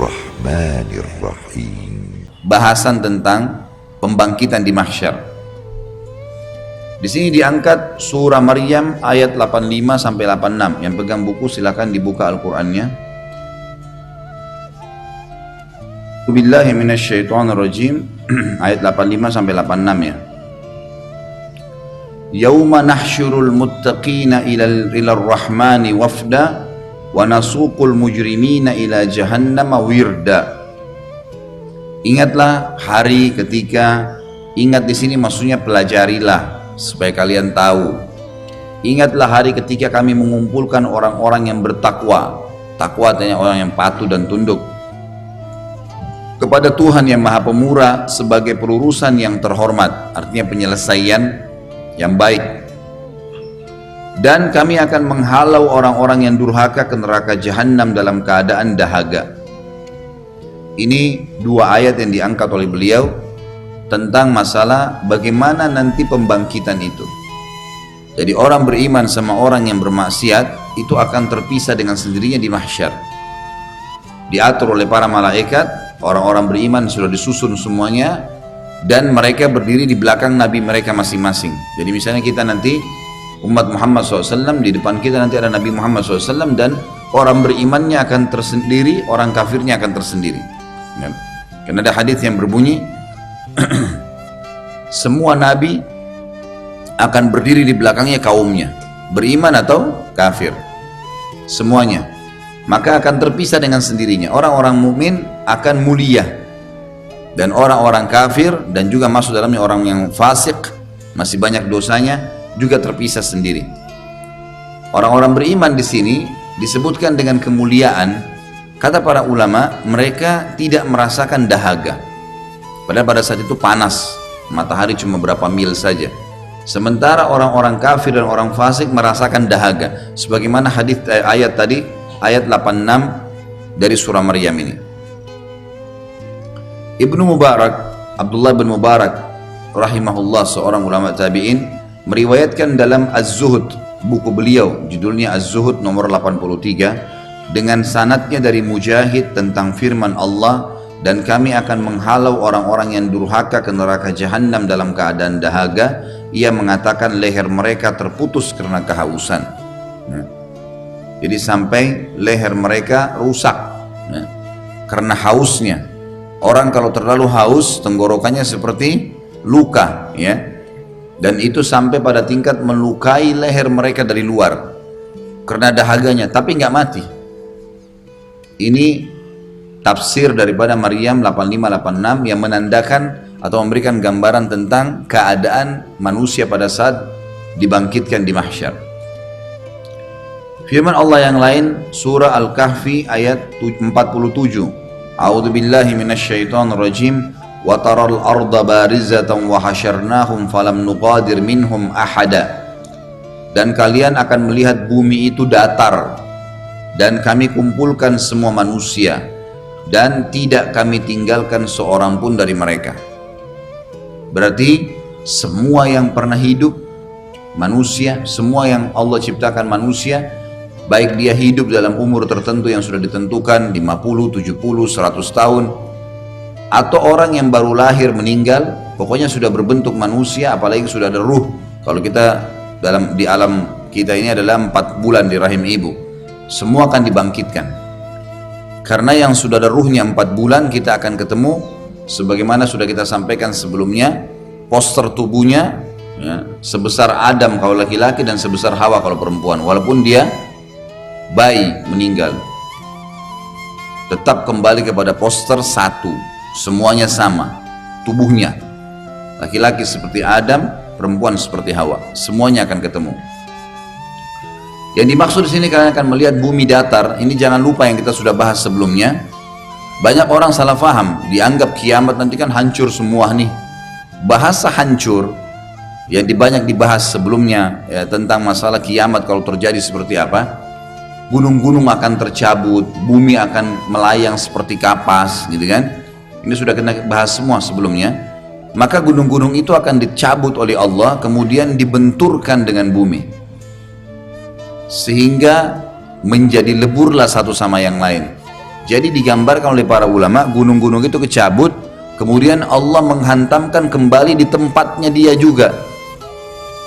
Bismillahirrahmanirrahim. Bahasan tentang pembangkitan di mahsyar. Di sini diangkat surah Maryam ayat 85 sampai 86. Yang pegang buku silakan dibuka Al-Qur'annya. Billahi minasyaitonirrajim ayat 85 sampai 86 ya. Yauma nahsyurul muttaqina ila rahmani wafda wa nasuqul mujrimina ila jahannama wirda. Ingatlah hari ketika, ingat di sini maksudnya pelajarilah supaya kalian tahu. Ingatlah hari ketika kami mengumpulkan orang-orang yang bertakwa. Takwa artinya orang yang patuh dan tunduk kepada Tuhan yang Maha Pemurah sebagai pelurusan yang terhormat, artinya penyelesaian yang baik. Dan kami akan menghalau orang-orang yang durhaka ke neraka jahanam dalam keadaan dahaga. Ini dua ayat yang diangkat oleh beliau tentang masalah bagaimana nanti pembangkitan itu. Jadi orang beriman sama orang yang bermaksiat itu akan terpisah dengan sendirinya di mahsyar. Diatur oleh para malaikat, orang-orang beriman sudah disusun semuanya, dan mereka berdiri di belakang nabi mereka masing-masing. Jadi misalnya kita nanti umat Muhammad SAW, di depan kita nanti ada Nabi Muhammad SAW, dan orang berimannya akan tersendiri, orang kafirnya akan tersendiri. Ya. Karena ada hadis yang berbunyi semua nabi akan berdiri di belakangnya kaumnya, beriman atau kafir, semuanya. Maka akan terpisah dengan sendirinya. Orang-orang mukmin akan mulia, dan orang-orang kafir dan juga masuk dalamnya orang yang fasik, masih banyak dosanya, juga terpisah sendiri. Orang-orang beriman di sini disebutkan dengan kemuliaan. Kata para ulama, mereka tidak merasakan dahaga. Padahal pada saat itu panas, matahari cuma berapa mil saja. Sementara orang-orang kafir dan orang fasik merasakan dahaga. Sebagaimana hadis ayat tadi, ayat 86 dari surah Maryam ini. Ibnu Mubarak, Abdullah bin Mubarak rahimahullah, seorang ulama tabi'in, meriwayatkan dalam Az-Zuhud, buku beliau judulnya Az-Zuhud nomor 83, dengan sanadnya dari Mujahid tentang firman Allah, dan kami akan menghalau orang-orang yang durhaka ke neraka jahanam dalam keadaan dahaga. Ia mengatakan leher mereka terputus karena kehausan. Jadi sampai leher mereka rusak karena hausnya. Orang kalau terlalu haus, tenggorokannya seperti luka, ya. Dan itu sampai pada tingkat melukai leher mereka dari luar karena dahaganya, tapi nggak mati. Ini tafsir daripada Maryam 85-86 yang menandakan atau memberikan gambaran tentang keadaan manusia pada saat dibangkitkan di mahsyar. Firman Allah yang lain, surah Al-Kahfi ayat 47. A'udzubillahi minasyaitonirrajim. Wa taral arda barizatan wa hasyarnahum falam nuqadir minhum ahada. Dan kalian akan melihat bumi itu datar, dan kami kumpulkan semua manusia, dan tidak kami tinggalkan seorang pun dari mereka. Berarti semua yang pernah hidup manusia, semua yang Allah ciptakan manusia, baik dia hidup dalam umur tertentu yang sudah ditentukan 50, 70, 100 tahun, atau orang yang baru lahir meninggal, pokoknya sudah berbentuk manusia, apalagi sudah ada ruh. Kalau kita di alam kita ini adalah 4 bulan di rahim ibu, semua akan dibangkitkan. Karena yang sudah ada ruhnya 4 bulan, kita akan ketemu sebagaimana sudah kita sampaikan sebelumnya, poster tubuhnya ya, sebesar Adam kalau laki-laki dan sebesar Hawa kalau perempuan. Walaupun dia bayi meninggal, tetap kembali kepada poster satu. Semuanya sama tubuhnya, laki-laki seperti Adam, perempuan seperti Hawa, semuanya akan ketemu. Yang dimaksud di sini kalian akan melihat bumi datar. Ini jangan lupa yang kita sudah bahas sebelumnya. Banyak orang salah faham, dianggap kiamat nanti kan hancur semua nih. Bahasa hancur yang banyak dibahas sebelumnya ya, tentang masalah kiamat kalau terjadi seperti apa. Gunung-gunung akan tercabut, bumi akan melayang seperti kapas, gitu kan? Ini sudah kita bahas semua sebelumnya. Maka gunung-gunung itu akan dicabut oleh Allah, kemudian dibenturkan dengan bumi, sehingga menjadi leburlah satu sama yang lain. Jadi digambarkan oleh para ulama, gunung-gunung itu kecabut, kemudian Allah menghantamkan kembali di tempatnya dia juga.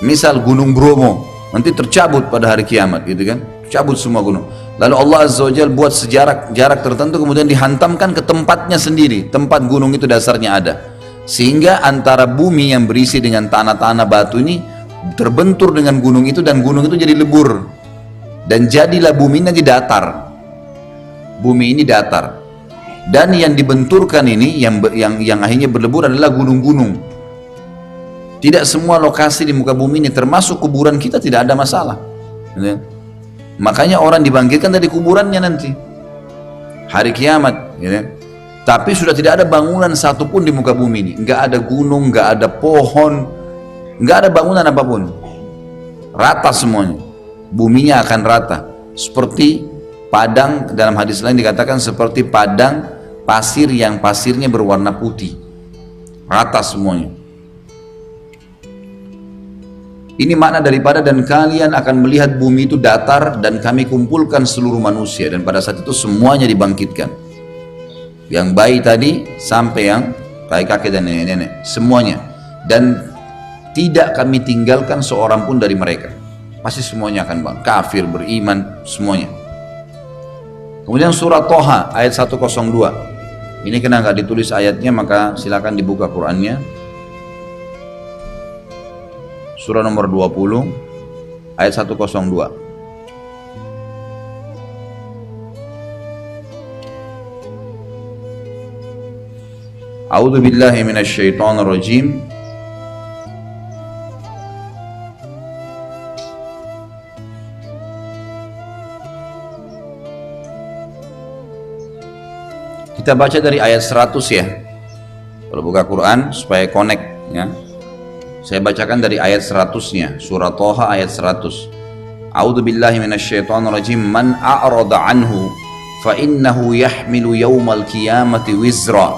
Misal Gunung Bromo, nanti tercabut pada hari kiamat gitu kan, cabut semua gunung. Lalu Allah Azza wa Jalla buat jarak tertentu, kemudian dihantamkan ke tempatnya sendiri, tempat gunung itu dasarnya ada. Sehingga antara bumi yang berisi dengan tanah-tanah batu ini terbentur dengan gunung itu, dan gunung itu jadi lebur. Dan jadilah bumi ini datar. Bumi ini datar. Dan yang dibenturkan ini, yang akhirnya berlebur adalah gunung-gunung. Tidak semua lokasi di muka bumi ini, termasuk kuburan kita, tidak ada masalah. Makanya orang dibangkitkan dari kuburannya nanti hari kiamat, tapi sudah tidak ada bangunan satupun di muka bumi ini. Nggak ada gunung, nggak ada pohon, nggak ada bangunan apapun. Rata semuanya, buminya akan rata. Seperti padang, dalam hadis lain dikatakan seperti padang pasir yang pasirnya berwarna putih, rata semuanya. Ini makna daripada dan kalian akan melihat bumi itu datar dan kami kumpulkan seluruh manusia, dan pada saat itu semuanya dibangkitkan. Yang bayi tadi sampai yang kakek dan nenek-nenek, semuanya. Dan tidak kami tinggalkan seorang pun dari mereka. Pasti semuanya akan bang, kafir, beriman, semuanya. Kemudian surah Toha ayat 102. Ini kena nggak ditulis ayatnya, maka silakan dibuka Qurannya. Surah nomor 20 ayat 102. A'udzu billahi minasyaitonir rajim. Kita baca dari ayat 100 ya. Kalau buka Quran supaya connect ya. Saya bacakan dari ayat 100-nya, surah Toha ayat 100. A'udzu billahi minasyaitonir rajim. Man a'rada anhu fa innahu yahmilu yaumal qiyamati wizra.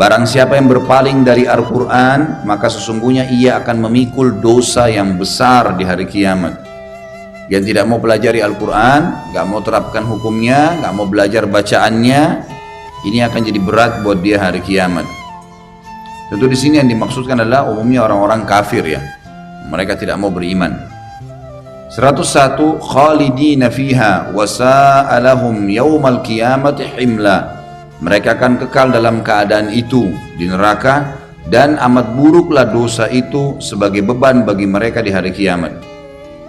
Barang siapa yang berpaling dari Al-Qur'an, maka sesungguhnya ia akan memikul dosa yang besar di hari kiamat. Yang tidak mau pelajari Al-Qur'an, nggak mau terapkan hukumnya, nggak mau belajar bacaannya, ini akan jadi berat buat dia hari kiamat. Tentu di sini yang dimaksudkan adalah umumnya orang-orang kafir ya. Mereka tidak mau beriman. 101 khalidina fiha wa sa'alahum yaumal qiyamati himla. Mereka akan kekal dalam keadaan itu di neraka, dan amat buruklah dosa itu sebagai beban bagi mereka di hari kiamat.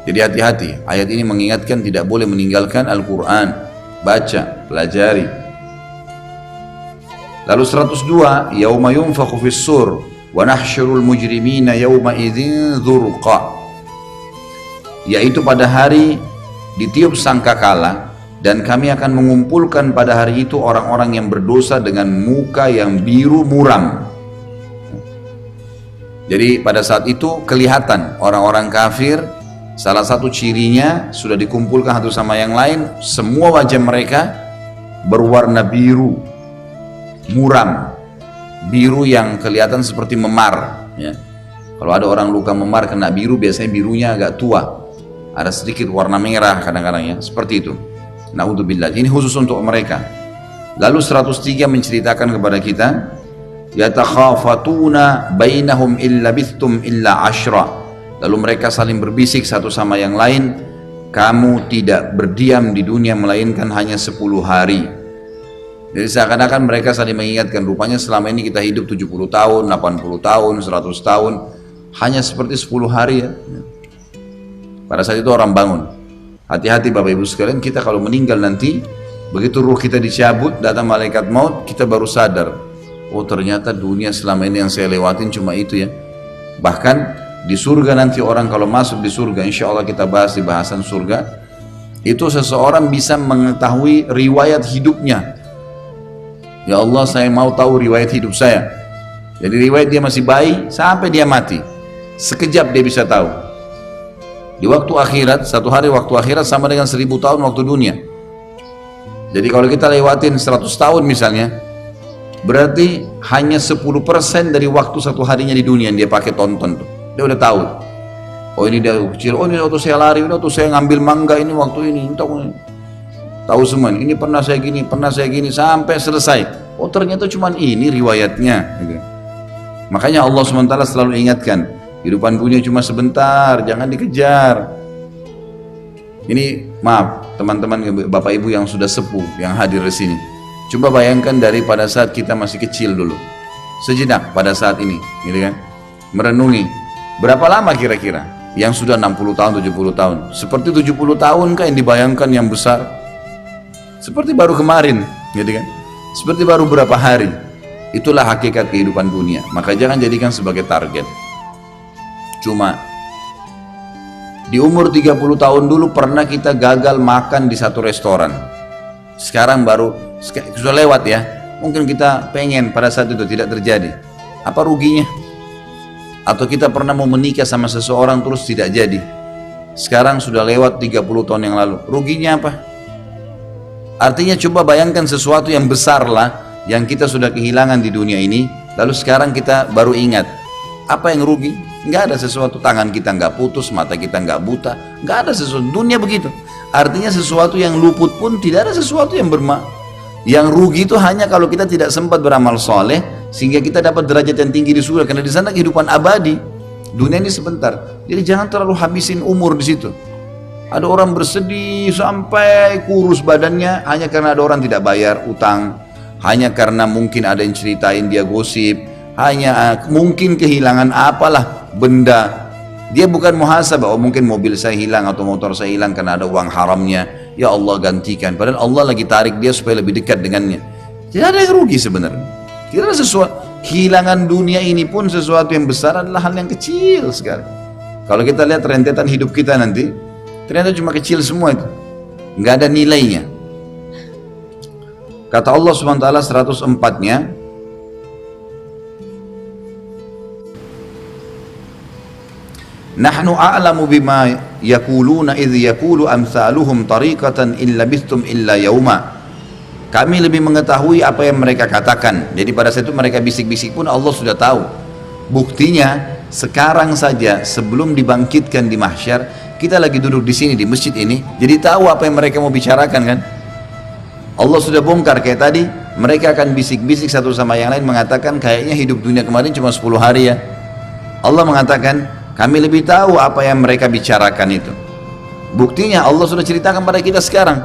Jadi hati-hati, ayat ini mengingatkan tidak boleh meninggalkan Al-Quran. Baca, pelajari. Lalu 102, yauma yunfakhu fis-sur wa nahsyurul mujrimina yauma idzin dzurqa. Yaitu pada hari ditiup sangkakala, dan kami akan mengumpulkan pada hari itu orang-orang yang berdosa dengan muka yang biru muram. Jadi pada saat itu kelihatan orang-orang kafir, salah satu cirinya sudah dikumpulkan satu sama yang lain, semua wajah mereka berwarna biru muram, biru yang kelihatan seperti memar ya. Kalau ada orang luka memar kena biru, biasanya birunya agak tua, ada sedikit warna merah kadang-kadang ya, seperti itu. Naudzubillah, ini khusus untuk mereka. Lalu 103 menceritakan kepada kita, yatakhafatuna bainahum illa bithtum illa ashra. Lalu mereka saling berbisik satu sama yang lain, kamu tidak berdiam di dunia melainkan hanya 10 hari. Jadi seakan-akan mereka saling mengingatkan, rupanya selama ini kita hidup 70 tahun, 80 tahun, 100 tahun, hanya seperti 10 hari ya. Pada saat itu orang bangun. Hati-hati Bapak Ibu sekalian, kita kalau meninggal nanti, begitu ruh kita dicabut, datang malaikat maut, kita baru sadar, oh ternyata dunia selama ini yang saya lewatin cuma itu ya. Bahkan di surga nanti orang kalau masuk di surga, insya Allah kita bahas di bahasan surga, itu seseorang bisa mengetahui riwayat hidupnya. Ya Allah, saya mau tahu riwayat hidup saya. Jadi riwayat dia masih bayi sampai dia mati, sekejap dia bisa tahu. Di waktu akhirat, satu hari waktu akhirat sama dengan 1000 tahun waktu dunia. Jadi kalau kita lewatin 100 tahun misalnya, berarti hanya 10% dari waktu satu harinya di dunia yang dia pakai tonton tuh. Dia udah tahu. Oh ini dia kecil, oh ini waktu saya lari, ini waktu saya ngambil mangga, ini waktu ini. tahu semua, ini pernah saya gini, sampai selesai. Oh ternyata cuma ini riwayatnya gitu. Makanya Allah SWT selalu ingatkan, kehidupan dunia cuma sebentar, jangan dikejar. Ini maaf teman-teman bapak ibu yang sudah sepuh yang hadir di sini, coba bayangkan dari pada saat kita masih kecil dulu, sejenak pada saat ini gitu kan, merenungi berapa lama kira-kira yang sudah 60 tahun 70 tahun, seperti 70 tahun kah yang dibayangkan yang besar, seperti baru kemarin gitu kan, seperti baru berapa hari. Itulah hakikat kehidupan dunia, maka jangan jadikan sebagai target. Cuma di umur 30 tahun dulu pernah kita gagal makan di satu restoran, sekarang baru sudah lewat ya, mungkin kita pengen pada saat itu tidak terjadi, apa ruginya? Atau kita pernah mau menikah sama seseorang terus tidak jadi, sekarang sudah lewat 30 tahun yang lalu, ruginya apa? Artinya coba bayangkan sesuatu yang besar lah yang kita sudah kehilangan di dunia ini, lalu sekarang kita baru ingat, apa yang rugi? Nggak ada sesuatu, tangan kita nggak putus, mata kita nggak buta, nggak ada sesuatu, dunia begitu. Artinya sesuatu yang luput pun tidak ada sesuatu yang yang rugi itu hanya kalau kita tidak sempat beramal soleh sehingga kita dapat derajat yang tinggi di surga, karena di sana kehidupan abadi, dunia ini sebentar. Jadi jangan terlalu habisin umur di situ. Ada orang bersedih sampai kurus badannya hanya karena ada orang tidak bayar utang, hanya karena mungkin ada yang ceritain dia gosip, hanya mungkin kehilangan apalah benda. Dia bukan muhasabah, oh mungkin mobil saya hilang atau motor saya hilang karena ada uang haramnya, ya Allah gantikan, padahal Allah lagi tarik dia supaya lebih dekat dengannya. Tidak ada yang rugi sebenarnya. Tidak ada sesuatu, kehilangan dunia ini pun sesuatu yang besar adalah hal yang kecil sekali. Kalau kita lihat rentetan hidup kita nanti, ternyata cuma kecil semua itu, nggak ada nilainya. Kata Allah SWT 104-nya, Nahnu a'lamu bima yakuluna idh yakulu amsaluhum tariqatan illa bistum illa yauma. Kami lebih mengetahui apa yang mereka katakan. Jadi pada saat itu mereka bisik-bisik pun Allah sudah tahu. Buktinya sekarang saja sebelum dibangkitkan di mahsyar, kita lagi duduk di sini di masjid ini, jadi tahu apa yang mereka mau bicarakan kan? Allah sudah bongkar kayak tadi, mereka akan bisik-bisik satu sama yang lain mengatakan kayaknya hidup dunia kemarin cuma 10 hari ya. Allah mengatakan kami lebih tahu apa yang mereka bicarakan itu. Buktinya Allah sudah ceritakan pada kita sekarang.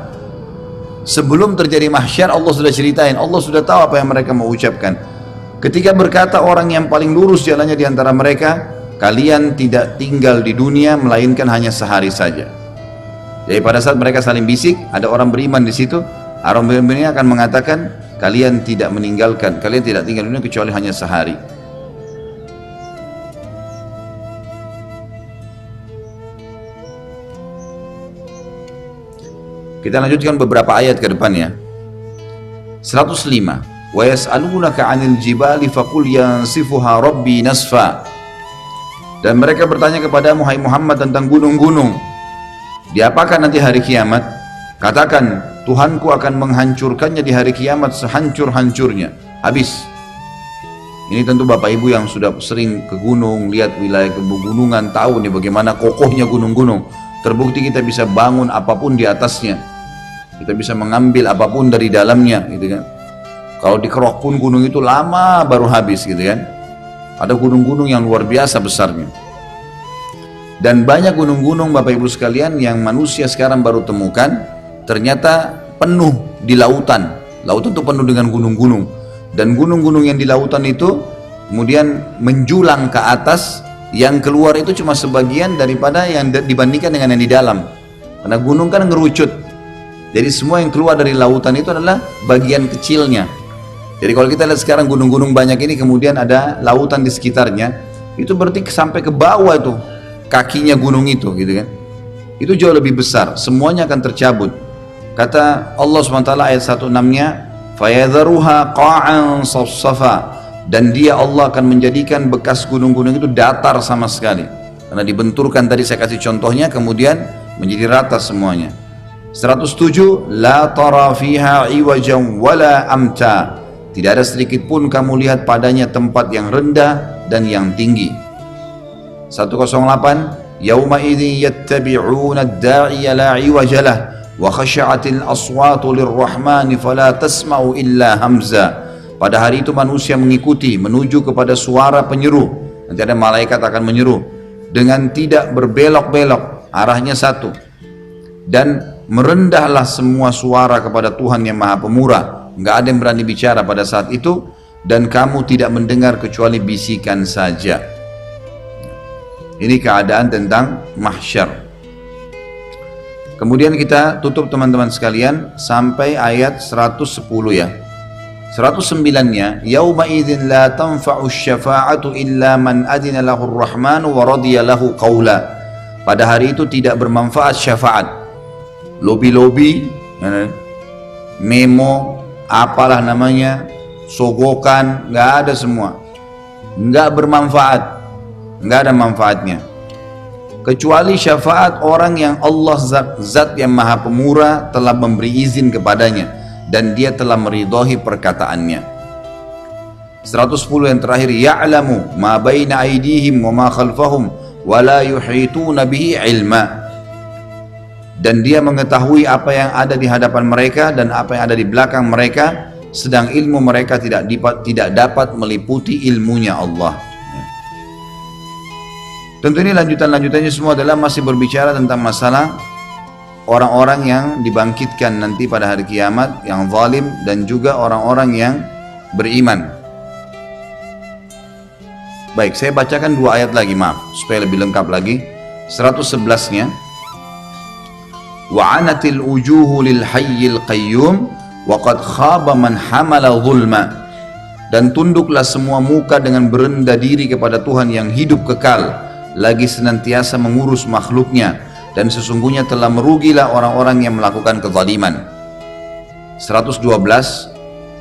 Sebelum terjadi mahsyar Allah sudah ceritain, Allah sudah tahu apa yang mereka mau ucapkan. Ketika berkata orang yang paling lurus jalannya di antara mereka, kalian tidak tinggal di dunia melainkan hanya sehari saja. Jadi pada saat mereka saling bisik, ada orang beriman di situ. Orang beriman ini akan mengatakan, kalian tidak tinggal di dunia kecuali hanya sehari. Kita lanjutkan beberapa ayat ke depannya. 105. Wa yas'alunaka 'anil jibali faqul yansifuha rabbi nasfa. Dan mereka bertanya kepadamu hai Muhammad tentang gunung-gunung. Diapakan nanti hari kiamat? Katakan, Tuhanku akan menghancurkannya di hari kiamat sehancur-hancurnya. Habis. Ini tentu Bapak Ibu yang sudah sering ke gunung, lihat wilayah pegunungan, tahu nih bagaimana kokohnya gunung-gunung. Terbukti kita bisa bangun apapun di atasnya, kita bisa mengambil apapun dari dalamnya gitu kan. Kalau dikerok pun gunung itu lama baru habis gitu kan. Ada gunung-gunung yang luar biasa besarnya. Dan banyak gunung-gunung Bapak Ibu sekalian yang manusia sekarang baru temukan, ternyata penuh di lautan. Lautan itu penuh dengan gunung-gunung. Dan gunung-gunung yang di lautan itu kemudian menjulang ke atas, yang keluar itu cuma sebagian daripada yang dibandingkan dengan yang di dalam. Karena gunung kan ngerucut, jadi semua yang keluar dari lautan itu adalah bagian kecilnya. Jadi kalau kita lihat sekarang gunung-gunung banyak ini kemudian ada lautan di sekitarnya, itu berarti sampai ke bawah itu kakinya gunung itu gitu kan. Itu jauh lebih besar, semuanya akan tercabut. Kata Allah SWT ayat 16-nya, fayadharuha qa'an safsafa. Dan dia Allah akan menjadikan bekas gunung-gunung itu datar sama sekali, karena dibenturkan tadi saya kasih contohnya, kemudian menjadi rata semuanya. 107. La tara fiha iwajan wala amta. Tidak ada sedikit pun kamu lihat padanya tempat yang rendah dan yang tinggi. 108. Yauma idzin yattabi'una ad-da'iya la iwajalah wa khasyatil aswatu lirrahmani fala tasma'u illa hamza. Pada hari itu manusia mengikuti menuju kepada suara penyeru. Nanti ada malaikat akan menyeru dengan tidak berbelok-belok, arahnya satu. Dan merendahlah semua suara kepada Tuhan yang Maha Pemurah. Nggak ada yang berani bicara pada saat itu, dan kamu tidak mendengar kecuali bisikan saja. Ini keadaan tentang mahsyar. Kemudian kita tutup teman-teman sekalian sampai ayat 110 ya. 109-nya, yauma idzin la tanfa'u syafa'atu illa man adina lahu ar-rahmanu wa radiya lahu qawla. Pada hari itu tidak bermanfaat syafaat. Lobi-lobi, memo, apalah namanya, sogokan, nggak ada semua. Nggak bermanfaat, nggak ada manfaatnya. Kecuali syafaat orang yang Allah zat yang Maha Pemurah telah memberi izin kepadanya dan dia telah meridhai perkataannya. 110 yang terakhir, ya'lamu ma baina aydihim wa ma khalfahum wa la yuhituna bihi ilma. Dan dia mengetahui apa yang ada di hadapan mereka dan apa yang ada di belakang mereka, sedang ilmu mereka tidak dapat meliputi ilmunya Allah. Tentu ini lanjutannya semua adalah masih berbicara tentang masalah orang-orang yang dibangkitkan nanti pada hari kiamat, yang zalim, dan juga orang-orang yang beriman. Baik, saya bacakan 2 ayat lagi, maaf, supaya lebih lengkap lagi. 111-nya, wa'anatil wujuhu lil hayyil qayyum wa qad khaba man hamala zulma. Dan tunduklah semua muka dengan berendah diri kepada Tuhan yang hidup kekal, lagi senantiasa mengurus makhluknya, dan sesungguhnya telah merugilah orang-orang yang melakukan kezaliman. 112,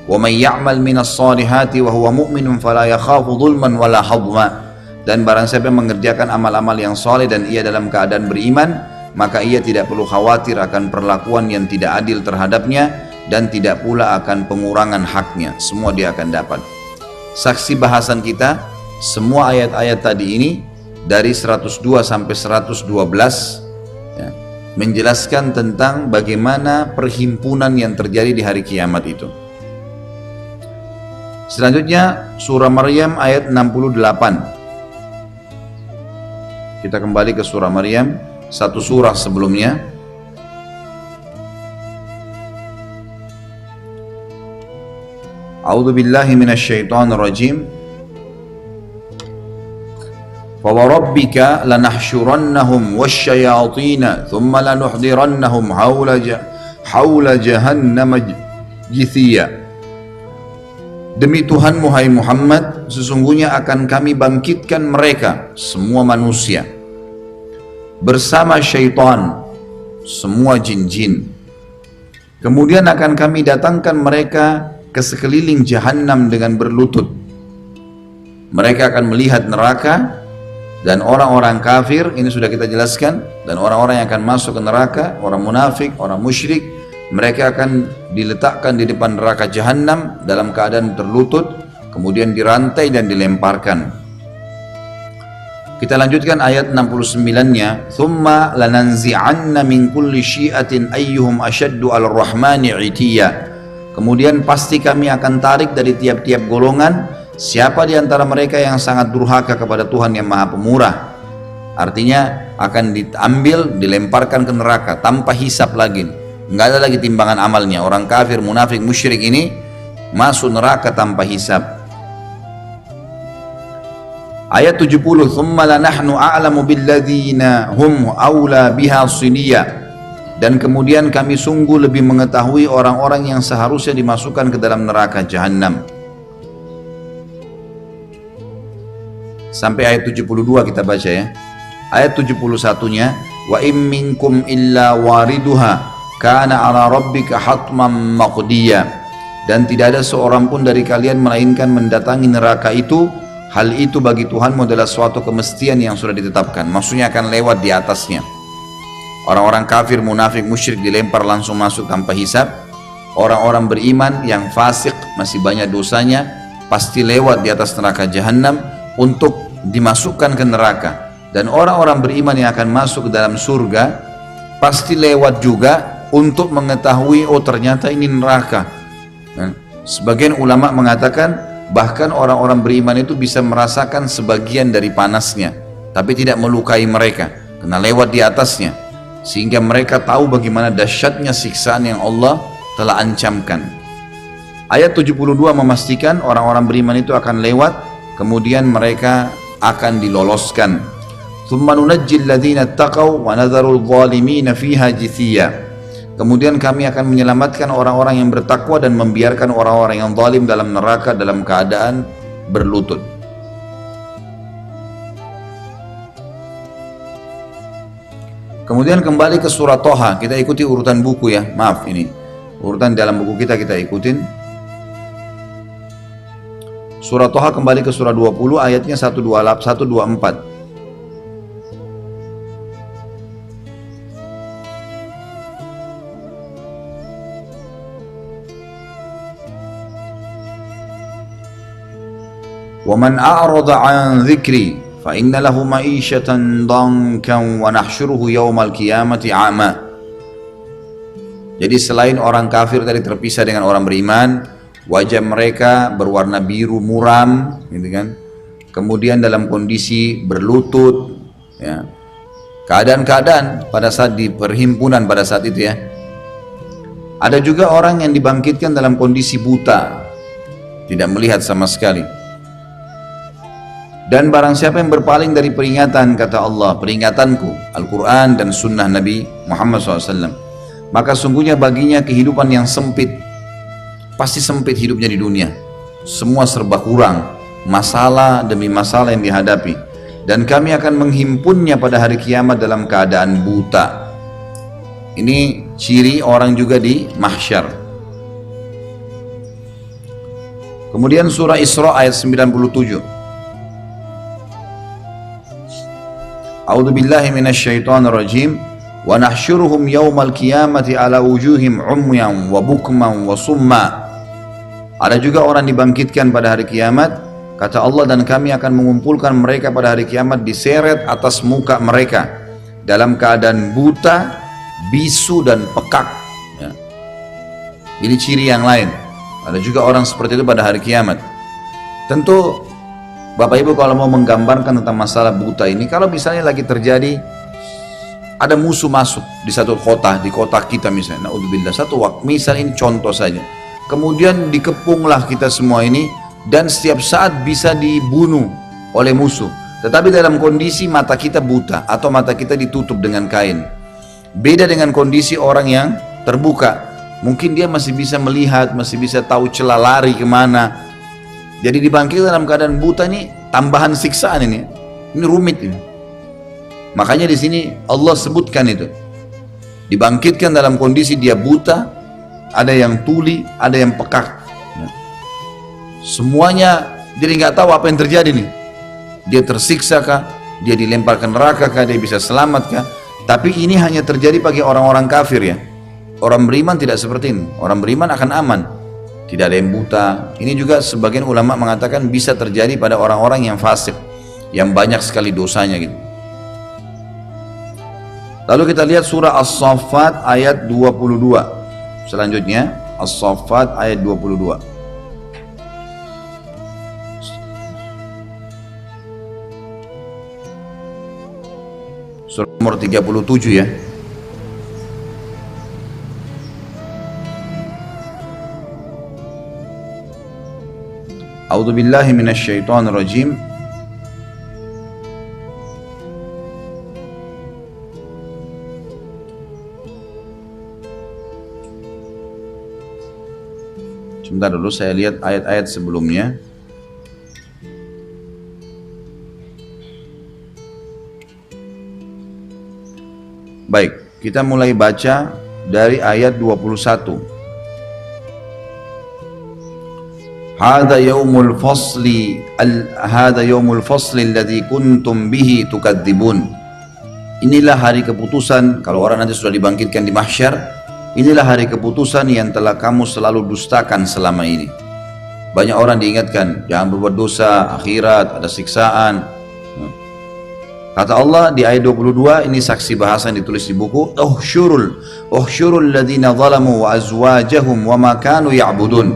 wa may ya'mal minas salihati wa huwa mu'minun fala yakhafu dhulman wala hadma. Dan barang siapa yang mengerjakan amal-amal yang saleh dan ia dalam keadaan beriman, maka ia tidak perlu khawatir akan perlakuan yang tidak adil terhadapnya, dan tidak pula akan pengurangan haknya. Semua dia akan dapat. Saksi bahasan kita, semua ayat-ayat tadi ini dari 102 sampai 112 ya, menjelaskan tentang bagaimana perhimpunan yang terjadi di hari kiamat itu. Selanjutnya surah Maryam ayat 68. Kita kembali ke surah Maryam, satu surah sebelumnya. A'udzu billahi minasyaitonir rajim. فَوَرَبِّكَ لَنَحْشُرَنَّهُمْ وَالشَّيَاطِينَ ثُمَّ لَنُحْضِرَنَّهُمْ حَوْلَ جَهَنَّمَ جِثِيًّا. Demi Tuhanmu hai Muhammad, sesungguhnya akan kami bangkitkan mereka semua manusia bersama syaitan, semua jin-jin. Kemudian akan kami datangkan mereka ke sekeliling Jahannam dengan berlutut. Mereka akan melihat neraka. Dan orang-orang kafir, ini sudah kita jelaskan, dan orang-orang yang akan masuk ke neraka, orang munafik, orang musyrik, mereka akan diletakkan di depan neraka Jahannam dalam keadaan terlutut, kemudian dirantai dan dilemparkan. Kita lanjutkan ayat 69-nya, "Tsumma lananzi'anna min kulli syi'atin ayyuhum ashaddu 'alar rahmani 'itiyya." Kemudian pasti kami akan tarik dari tiap-tiap golongan siapa di antara mereka yang sangat durhaka kepada Tuhan yang Maha Pemurah. Artinya akan diambil, dilemparkan ke neraka tanpa hisab lagi. Nggak ada lagi timbangan amalnya. Orang kafir, munafik, musyrik ini masuk neraka tanpa hisab. Ayat 70, "Tsumma lanahnu a'lamu billadzina hum aula biha siliyya." Dan kemudian kami sungguh lebih mengetahui orang-orang yang seharusnya dimasukkan ke dalam neraka Jahannam. Sampai ayat 72 kita baca ya. Ayat 71-nya, "Wa im minkum illa wariduha kana 'ala rabbika hatman maqdiya." Dan tidak ada seorang pun dari kalian melainkan mendatangi neraka itu. Hal itu bagi Tuhanmu adalah suatu kemestian yang sudah ditetapkan. Maksudnya akan lewat di atasnya. Orang-orang kafir, munafik, musyrik dilempar langsung masuk tanpa hisab. Orang-orang beriman yang fasik masih banyak dosanya pasti lewat di atas neraka Jahannam untuk dimasukkan ke neraka. Dan orang-orang beriman yang akan masuk ke dalam surga pasti lewat juga untuk mengetahui, oh ternyata ini neraka. Sebagian ulama mengatakan bahkan orang-orang beriman itu bisa merasakan sebagian dari panasnya, tapi tidak melukai mereka karena lewat di atasnya, sehingga mereka tahu bagaimana dahsyatnya siksaan yang Allah telah ancamkan. Ayat 72 memastikan orang-orang beriman itu akan lewat, kemudian mereka akan diloloskan. Tsumma nunajjil ladzina taqaw wa nadharul zalimina fiha jithiya. Kemudian kami akan menyelamatkan orang-orang yang bertakwa dan membiarkan orang-orang yang zalim dalam neraka dalam keadaan berlutut. Kemudian kembali ke surah Toha, kita ikuti urutan buku ya, maaf ini urutan dalam buku kita ikutin. Surah Toha kembali ke surah 20 ayatnya 124. وَمَنْ أَعْرَضَ عَنْ ذِكْرِي فَإِنَّ لَهُ مَعِيشَةً ضَنْكًا وَنَحْشُرُهُ يَوْمَ الْقِيَامَةِ أَعْمَى. Jadi selain orang kafir tadi terpisah dengan orang beriman, wajah mereka berwarna biru muram, gitu kan? Kemudian dalam kondisi berlutut, ya. Keadaan-keadaan pada saat di perhimpunan pada saat itu ya. Ada juga orang yang dibangkitkan dalam kondisi buta, tidak melihat sama sekali. Dan barang siapa yang berpaling dari peringatan, kata Allah, peringatanku, Al-Quran dan Sunnah Nabi Muhammad SAW, maka sungguhnya baginya kehidupan yang sempit. Pasti sempit hidupnya di dunia. Semua serba kurang, masalah demi masalah yang dihadapi. Dan kami akan menghimpunnya pada hari kiamat dalam keadaan buta. Ini ciri orang juga di mahsyar. Kemudian surah Isra ayat 97. A'udzu billahi minasyaitonir rajim. Wa nahsyuruhum yaumal qiyamati ala wujuhim umyan wa bukman wa summa. Ada juga orang dibangkitkan pada hari kiamat, kata Allah, dan kami akan mengumpulkan mereka pada hari kiamat diseret atas muka mereka dalam keadaan buta, bisu dan pekak. Ya. Ini ciri yang lain. Ada juga orang seperti itu pada hari kiamat. Tentu Bapak Ibu kalau mau menggambarkan tentang masalah buta ini, kalau misalnya lagi terjadi ada musuh masuk di satu kota, di kota kita misalnya, naudzubillah, satu waktu, misal ini contoh saja, kemudian dikepunglah kita semua ini dan setiap saat bisa dibunuh oleh musuh, tetapi dalam kondisi mata kita buta atau mata kita ditutup dengan kain. Beda dengan kondisi orang yang terbuka, mungkin dia masih bisa melihat, masih bisa tahu celah lari kemana. Jadi dibangkit dalam keadaan buta ini tambahan siksaan ini rumit ini. Makanya di sini Allah sebutkan itu. Dibangkitkan dalam kondisi dia buta, ada yang tuli, ada yang pekak. Semuanya jadi nggak tahu apa yang terjadi nih. Dia tersiksa kah? Dia dilempar ke neraka kah? Dia bisa selamat kah? Tapi ini hanya terjadi bagi orang-orang kafir ya. Orang beriman tidak seperti ini. Orang beriman akan aman. Tidak ada yang buta. Ini juga sebagian ulama mengatakan bisa terjadi pada orang-orang yang fasik, yang banyak sekali dosanya gitu. Lalu kita lihat surah As-Saffat ayat 22. Selanjutnya As-Saffat ayat 22. Surah nomor 37 ya. A'udzu billahi minasyaitonir rajim. Sebentar dulu saya lihat ayat-ayat sebelumnya. Baik, kita mulai baca dari ayat 21. Hada yaumul fasli alladzi kuntum bihi tukadzibun. Inilah hari keputusan. Kalau orang nanti sudah dibangkitkan di mahsyar, inilah hari keputusan yang telah kamu selalu dustakan selama ini. Banyak orang diingatkan, jangan berbuat dosa, akhirat ada siksaan. Kata Allah di ayat 22, ini saksi bahasa yang ditulis di buku, uhsyurul ladzina zalamu wa azwajahum wa ma kanu ya'budun.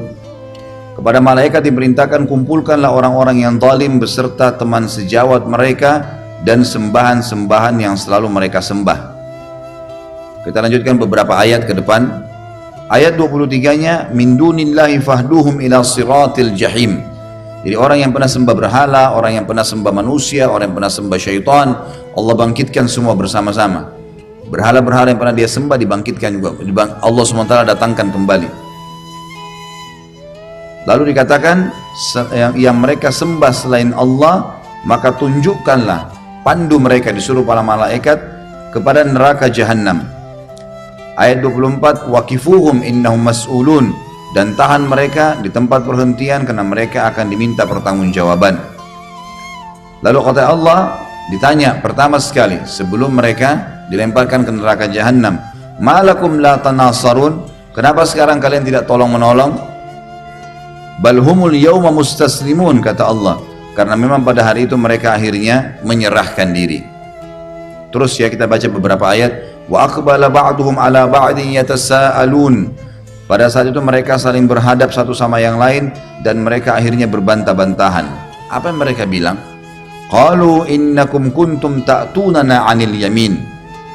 Kepada malaikat diperintahkan, kumpulkanlah orang-orang yang zalim beserta teman sejawat mereka dan sembahan-sembahan yang selalu mereka sembah. Kita lanjutkan beberapa ayat ke depan. Ayat 23-nya, min dunillahi fahduhum ila siratil jahim. Jadi orang yang pernah sembah berhala, orang yang pernah sembah manusia, orang yang pernah sembah syaitan, Allah bangkitkan semua bersama-sama. Berhala-berhala yang pernah dia sembah dibangkitkan juga, Allah SWT datangkan kembali. Lalu dikatakan yang mereka sembah selain Allah, maka tunjukkanlah, pandu mereka, disuruh para malaikat kepada neraka Jahannam. Ayat 24, waqifuhum innahum mas'ulun, dan tahan mereka di tempat perhentian karena mereka akan diminta pertanggungjawaban. Lalu kata Allah, ditanya pertama sekali sebelum mereka dilemparkan ke neraka Jahannam, malakum la tanasarun, kenapa sekarang kalian tidak tolong menolong? Bal humul yawma mustaslimun, kata Allah, karena memang pada hari itu mereka akhirnya menyerahkan diri. Terus ya, kita baca beberapa ayat. Wa aqbala ba'duhum ala ba'din yatasaalun. Pada saat itu mereka saling berhadap satu sama yang lain dan mereka akhirnya berbantah-bantahan. Apa yang mereka bilang? Qalu innakum kuntum ta'tunana 'anil yamin.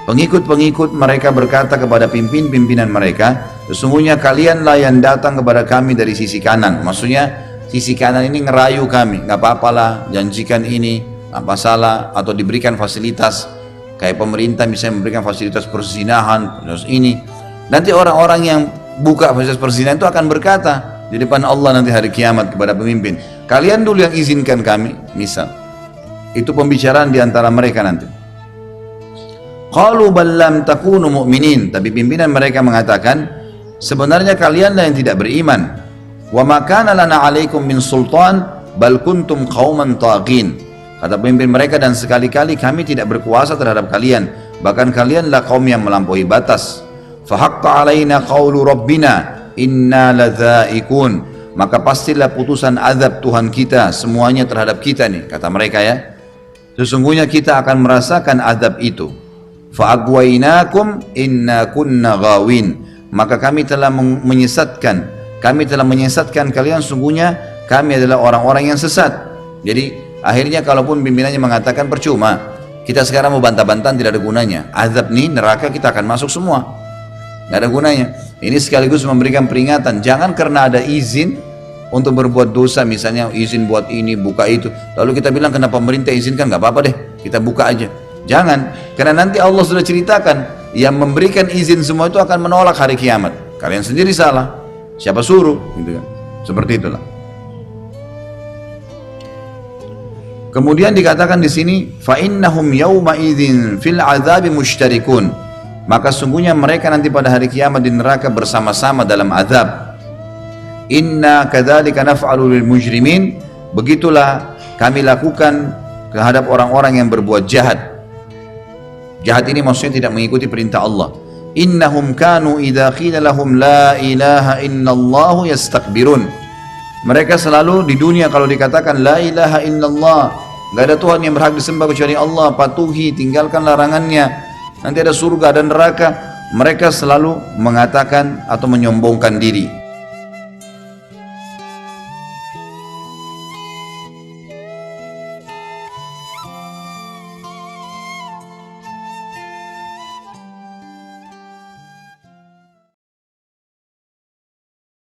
Pengikut-pengikut mereka berkata kepada pimpinan mereka, sesungguhnya kalianlah yang datang kepada kami dari sisi kanan. Maksudnya sisi kanan ini ngerayu kami, nggak apa-apalah, janjikan ini, apa salah, atau diberikan fasilitas. Kayak pemerintah misalnya memberikan fasilitas perzinahan, terus ini. Nanti orang-orang yang buka fasilitas perzinahan itu akan berkata di depan Allah nanti hari kiamat kepada pemimpin, kalian dulu yang izinkan kami, misal. Itu pembicaraan di antara mereka nanti. Qalu bal lam takunu mu'minin, tapi pimpinan mereka mengatakan, sebenarnya kalianlah yang tidak beriman. Wa ma kana lana 'alaikum min sultan bal kuntum qauman taghin. Kata pemimpin mereka, dan sekali-kali kami tidak berkuasa terhadap kalian, bahkan kalianlah kaum yang melampaui batas. Fahaqqa alaina qawlu rabbina inna ladzaikun, maka pastilah putusan azab Tuhan kita semuanya terhadap kita nih, kata mereka ya. Sesungguhnya kita akan merasakan azab itu. Fa'agwainakum inna kunna ghawin, maka kami telah menyesatkan kalian, sungguhnya kami adalah orang-orang yang sesat. Jadi akhirnya kalaupun pimpinannya mengatakan percuma, kita sekarang mau bantah-bantahan tidak ada gunanya. Azab nih, neraka kita akan masuk semua, nggak ada gunanya. Ini sekaligus memberikan peringatan, jangan karena ada izin untuk berbuat dosa, misalnya izin buat ini, buka itu, lalu kita bilang kenapa pemerintah izinkan, nggak apa-apa deh, kita buka aja. Jangan, karena nanti Allah sudah ceritakan, yang memberikan izin semua itu akan menolak hari kiamat. Kalian sendiri salah, siapa suruh, gitu kan? Seperti itulah. Kemudian dikatakan di sini, fa innahum yauma idzin fil azabi mushtarikun, maka sungguhnya mereka nanti pada hari kiamat di neraka bersama-sama dalam azab. Inna kadzalika naf'alu lil mujrimin, begitulah kami lakukan terhadap orang-orang yang berbuat jahat. Jahat ini maksudnya tidak mengikuti perintah Allah. Innahum kanu idza qila lahum la ilaha illallah yastakbirun. Mereka selalu di dunia kalau dikatakan la ilaha illallah, nggak ada Tuhan yang berhak disembah kecuali Allah, patuhi, tinggalkan larangannya, nanti ada surga dan neraka, mereka selalu mengatakan atau menyombongkan diri.